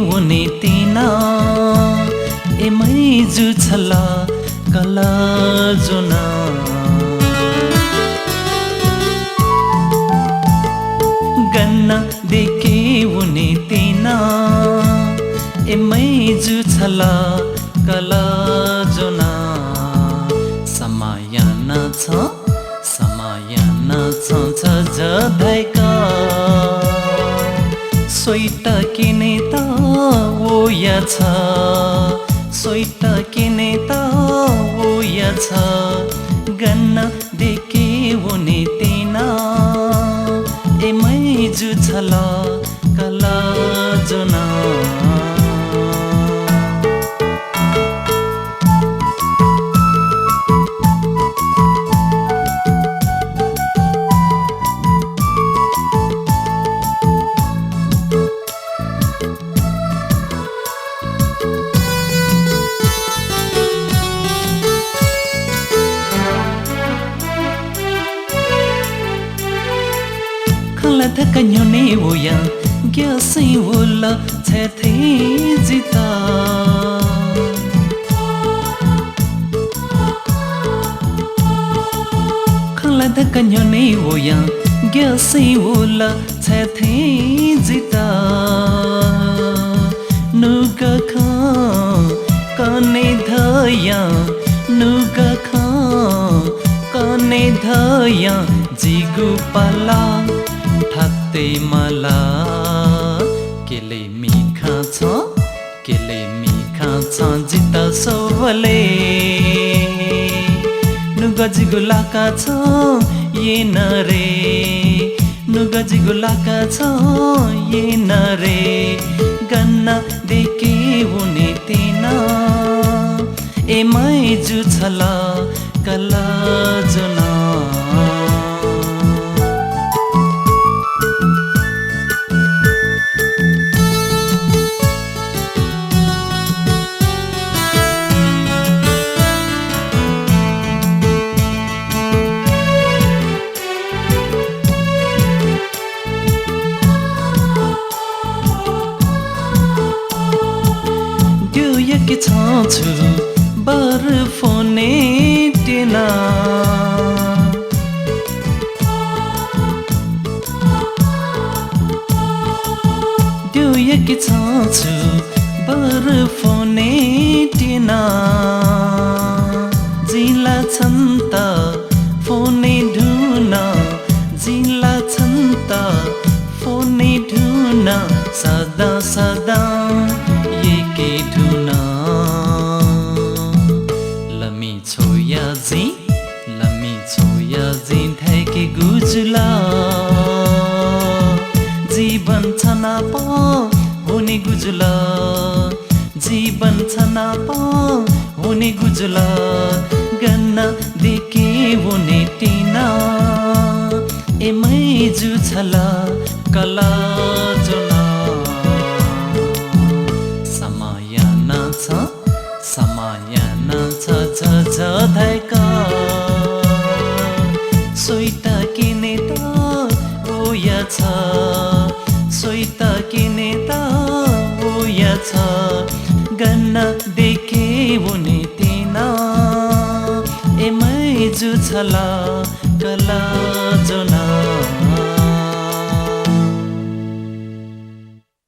हुने तिना एमै जुछला कला जुना गन्ना देखे हुने तिना एमै जुछला कला जुना समय छ जधाइका सोइट किने त ओया छ सोइट किने त ओया छ गन्न देखे हुने तिना एमै जुछला कला जुना Thaka nyone woya gya sai wola chethe jita Khala thaka nyone woya gya sai wola chethe jita Nuga kha kane dhaya nuga kha kane dhaya jigu pala ठाक्दै मला केले मिठा छ जिता सबले नुगजी गुलाका छ ये नरे नुगजी गुलाका छ ये नरे गन्ना देखे हुने तिना एमै जुछला कला जुना के छु बर्फोने टेना के छु बर्फोने टेना जिला छन्त फोने ढुना जिला छन्त फोने ढुना सदा सदा के ढुना लमी छोया जी ढाके गुजुला जीवन छना प हुने गुजुला जीवन छना प हुने गुजुला गन्ना देखे हुने टिना एमै जुछला कला जुना जधाइका सोइट किने त ओया छ सोइट किने त ओया छ गन्ना देखे हुने तिना एमै जुछला कला जुना